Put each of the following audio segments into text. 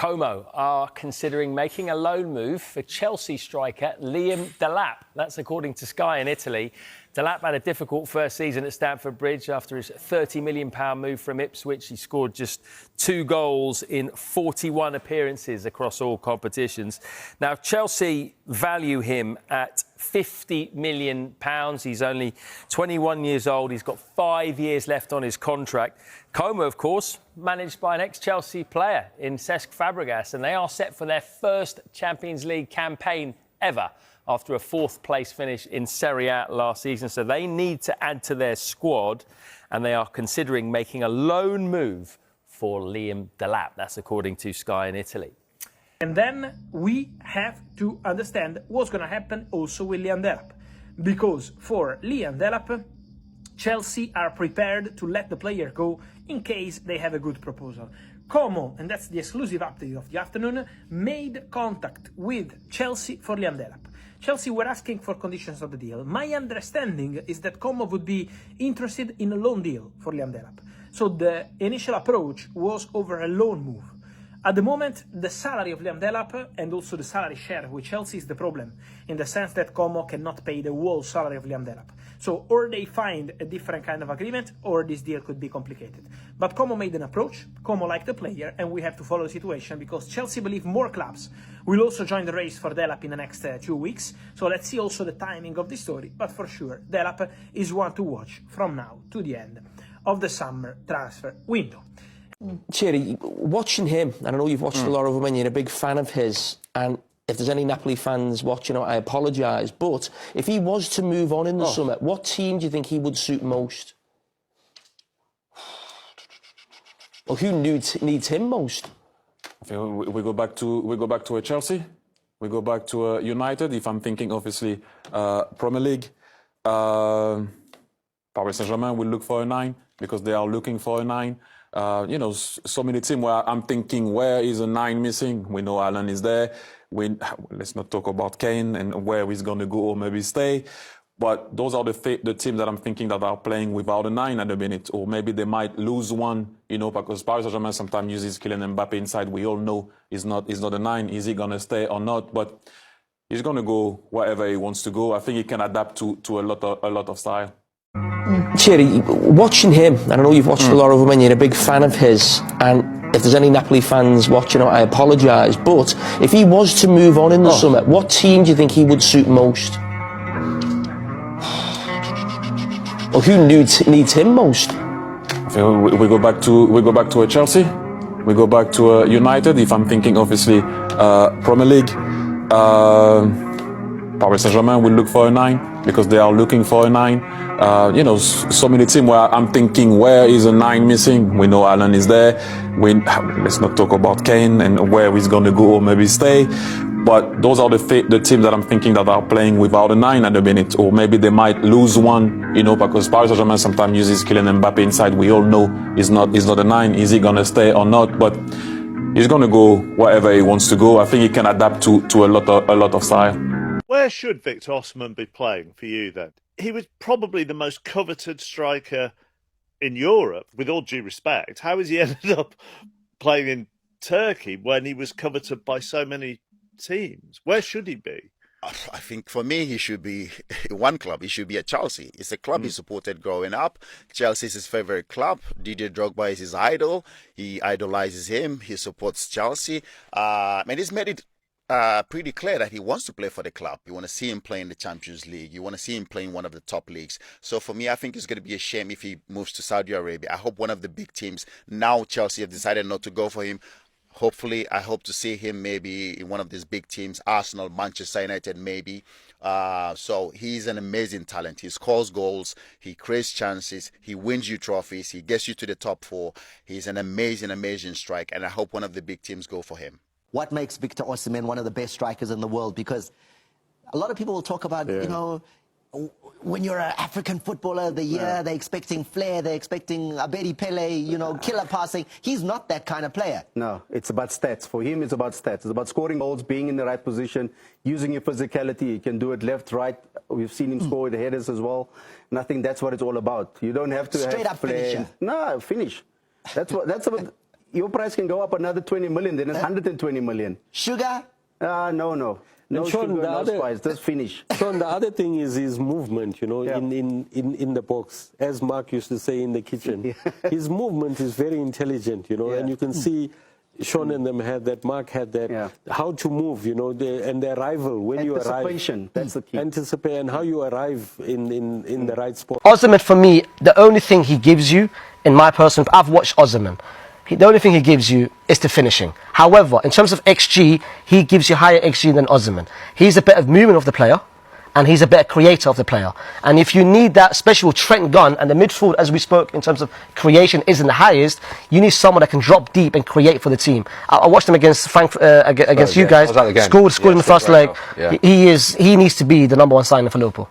Como are considering making a loan move for Chelsea striker Liam Delap. That's according to Sky in Italy. Delap had a difficult first season at Stamford Bridge after his £30 million move from Ipswich. He scored just 2 goals in 41 appearances across all competitions. Now, Chelsea value him at £50 million. He's only 21 years old. He's got 5 years left on his contract. Como, of course, managed by an ex-Chelsea player in Cesc Fabregas, and they are set for their first Champions League campaign ever after a 4th place finish in Serie A last season. So they need to add to their squad, and they are considering making a loan move for Liam Delap. That's according to Sky in Italy. And then we have to understand what's going to happen also with Liam Delap. Because for Liam Delap, Chelsea are prepared to let the player go in case they have a good proposal. Como, and that's the exclusive update of the afternoon, made contact with Chelsea for Liam Delap. Chelsea were asking for conditions of the deal. My understanding is that Como would be interested in a loan deal for Liam Delap. So the initial approach was over a loan move. At the moment, the salary of Liam Delap and also the salary share with Chelsea is the problem, in the sense that Como cannot pay the whole salary of Liam Delap. So or they find a different kind of agreement, or this deal could be complicated. But Como made an approach, Como liked the player, and we have to follow the situation because Chelsea believe more clubs will also join the race for Delap in the next 2 weeks. So let's see also the timing of this story, but for sure, Delap is one to watch from now to the end of the summer transfer window. Thierry, watching him, and I know you've watched a lot of him and you're a big fan of his, and if there's any Napoli fans watching, I apologise, but if he was to move on in the summer, what team do you think he would suit most? Well, who needs him most? I think we go back to a Chelsea, we go back to a United. If I'm thinking, obviously, Premier League, Paris Saint-Germain will look for a 9 because they are looking for a 9. You know, so many teams where I'm thinking, where is a 9 missing? We know Alan is there. Let's not talk about Kane and where he's going to go or maybe stay. But those are the teams that I'm thinking that are playing without a 9 at the minute. Or maybe they might lose one, you know, because Paris Saint-Germain sometimes uses Kylian Mbappe inside. We all know he's not a 9. Is he going to stay or not? But he's going to go wherever he wants to go. I think he can adapt to a lot of style. Thierry, watching him, and I know you've watched a lot of him and you're a big fan of his, and if there's any Napoli fans watching, I apologise, but if he was to move on in the summer, what team do you think he would suit most? Well, who needs him most? I think we go back to a Chelsea, we go back to a United. If I'm thinking, obviously, Premier League, Paris Saint-Germain will look for a 9 because they are looking for a 9. You know, so many teams where I'm thinking, where is a 9 missing? We know Alan is there. Let's not talk about Kane and where he's going to go or maybe stay. But those are the teams that I'm thinking that are playing without a 9 at the minute. Or maybe they might lose one, you know, because Paris Saint-Germain sometimes uses Kylian Mbappe inside. We all know he's not a 9. Is he going to stay or not? But he's going to go wherever he wants to go. I think he can adapt to a lot of style. Where should Victor Osimhen be playing for you then? He was probably the most coveted striker in Europe, with all due respect. How has he ended up playing in Turkey when he was coveted by so many teams? Where should he be? I think for me, he should be one club. He should be at Chelsea. It's a club he supported growing up. Chelsea is his favorite club. Didier Drogba is his idol. He idolizes him. He supports Chelsea. And he's made it pretty clear that he wants to play for the club. You want to see him play in the Champions League. You want to see him play in one of the top leagues. So for me, I think it's going to be a shame if he moves to Saudi Arabia. I hope one of the big teams, now Chelsea have decided not to go for him. Hopefully, I hope to see him maybe in one of these big teams, Arsenal, Manchester United, maybe. So he's an amazing talent. He scores goals. He creates chances. He wins you trophies. He gets you to the top 4. He's an amazing striker. And I hope one of the big teams go for him. What makes Victor Osimhen one of the best strikers in the world? Because a lot of people will talk about, you know, when you're an African footballer of the year, they're expecting flair, they're expecting Abedi Pele, you know, killer passing. He's not that kind of player. No, it's about stats. For him, it's about stats. It's about scoring goals, being in the right position, using your physicality. He can do it left, right. We've seen him score with the headers as well. And I think that's what it's all about. You don't have to Straight have up flair. finisher. No, finish. That's what your price can go up another 20 million, then it's 120 million. Sugar? No. No Sean, sugar, the no other- spice, just finish. Sean, the other thing is his movement, you know, Yeah. in the box, as Mark used to say in the kitchen. His movement is very intelligent, you know, Yeah. and you can see Sean and them had that, Mark had that, Yeah. how to move, you know, and the arrival, when you arrive. Anticipation, that's the key. Anticipate and how you arrive in the right spot. Osimhen, for me, the only thing he gives you, in my personal, I've watched Osimhen. The only thing he gives you is the finishing. However, in terms of XG, he gives you higher XG than Osimhen. He's a better movement of the player, and he's a better creator of the player. And if you need that, especially with Trent Gunn, and the midfield, as we spoke, in terms of creation isn't the highest, you need someone that can drop deep and create for the team. I watched him against against you guys. Scored in the first leg. He needs to be the number one signing for Liverpool.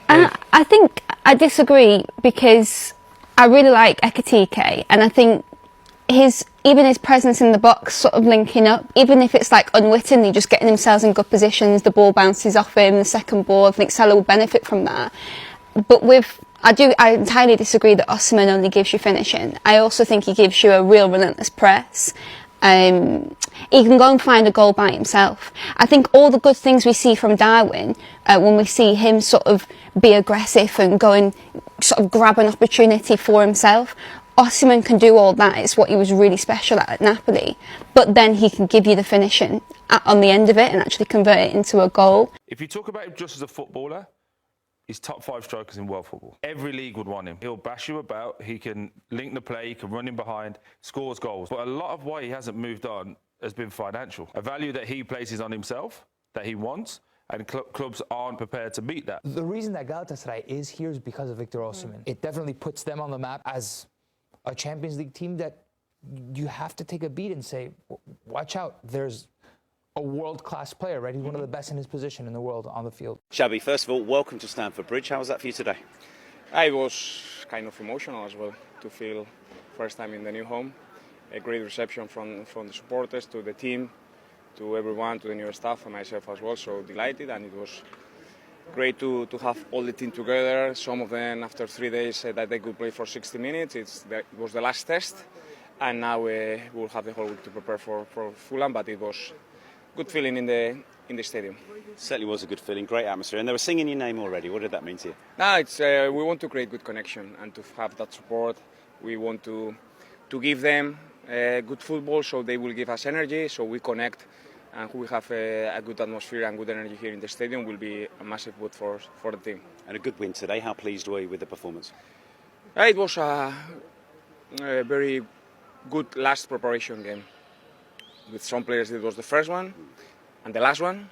I think I disagree because I really like Ekitike, and I think even his presence in the box, sort of linking up, even if it's like unwittingly just getting themselves in good positions, the ball bounces off him, the second ball, I think Salah will benefit from that. But I entirely disagree that Osimhen only gives you finishing. I also think he gives you a real relentless press. He can go and find a goal by himself. I think all the good things we see from Darwin, when we see him sort of be aggressive and go and sort of grab an opportunity for himself, Osimhen can do all that. It's what he was really special at Napoli. But then he can give you the finishing on the end of it and actually convert it into a goal. If you talk about him just as a footballer, he's top 5 strikers in world football. Every league would want him. He'll bash you about, he can link the play, he can run in behind, scores goals. But a lot of why he hasn't moved on has been financial. A value that he places on himself, that he wants, and clubs aren't prepared to meet that. The reason that Galatasaray is here is because of Victor Osimhen. It definitely puts them on the map as a Champions League team that you have to take a beat and say, watch out, there's a world-class player, right? He's one of the best in his position in the world on the field. Xabi, first of all, welcome to Stamford Bridge. How was that for you today? It was kind of emotional as well to feel first time in the new home. A great reception from the supporters to the team, to everyone, to the new staff and myself as well. So delighted, and it was great to have all the team together. Some of them after 3 days said that they could play for 60 minutes. It was the last test, and now we'll have the whole week to prepare for Fulham. But it was good feeling in the stadium. Certainly was a good feeling, great atmosphere, and they were singing your name already. What did that mean to you? It's we want to create good connection and to have that support. We want to give them good football, so they will give us energy, so we connect, and we have a good atmosphere and good energy here in the stadium will be a massive boost for the team. And a good win today. How pleased were you with the performance? It was a very good last preparation game. With some players, it was the first one and the last one,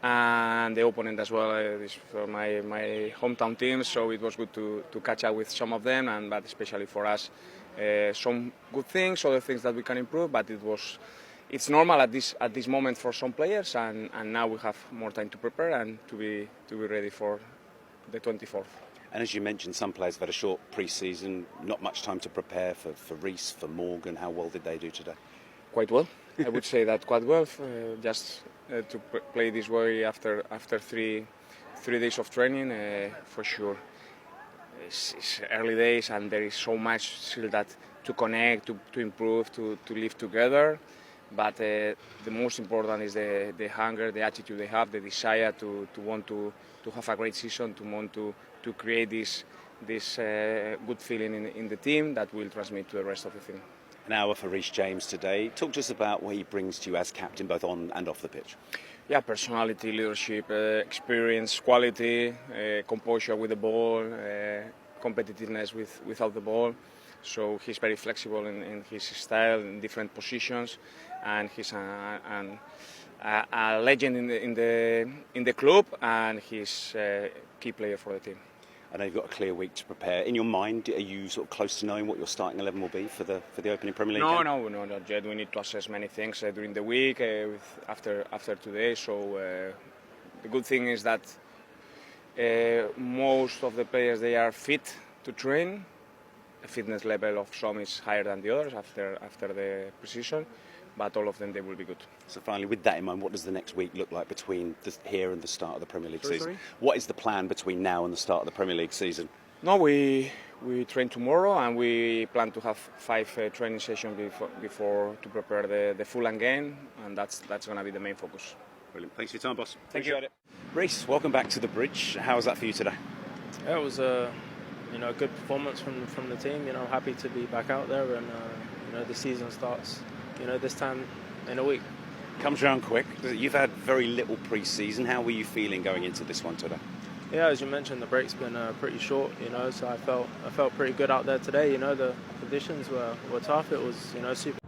and the opponent as well. This for my hometown team, so it was good to catch up with some of them, but especially for us, some good things, other things that we can improve. But it's normal at this moment for some players, and now we have more time to prepare and to be ready for the 24th. And as you mentioned, some players have had a short pre-season, not much time to prepare for Reece, for Morgan. How well did they do today? Quite well. I would say that quite well. Just to play this way after 3 days of training, for sure. It's early days, and there is so much still that to connect, to improve, to live together. But the most important is the hunger, the attitude they have, the desire to want to have a great season, to want to create this good feeling in the team that will transmit to the rest of the team. An hour for Reece James today. Talk to us about what he brings to you as captain, both on and off the pitch. Yeah, personality, leadership, experience, quality, composure with the ball, competitiveness without the ball. So he's very flexible in his style, in different positions, and he's a legend in the club, and he's a key player for the team. I know you've got a clear week to prepare. In your mind, are you sort of close to knowing what your starting 11 will be for the opening Premier League game? No, not yet. We need to assess many things during the week after today. So the good thing is that most of the players, they are fit to train. The fitness level of some is higher than the others after the pre-season, but all of them, they will be good. So finally, with that in mind, what does the next week look like between here and the start of the Premier League season? Sorry? What is the plan between now and the start of the Premier League season? No, we we train tomorrow, and we plan to have 5 training sessions before to prepare the Fulham game, and that's going to be the main focus. Brilliant. Thanks for your time, boss. Thank you. Reece, welcome back to the Bridge. How was that for you today? Yeah, it was a good performance from the team. Happy to be back out there, and the season starts this time in a week. Comes around quick. You've had very little pre-season. How were you feeling going into this one today? Yeah, as you mentioned, the break's been pretty short. So I felt pretty good out there today. The conditions were tough. It was super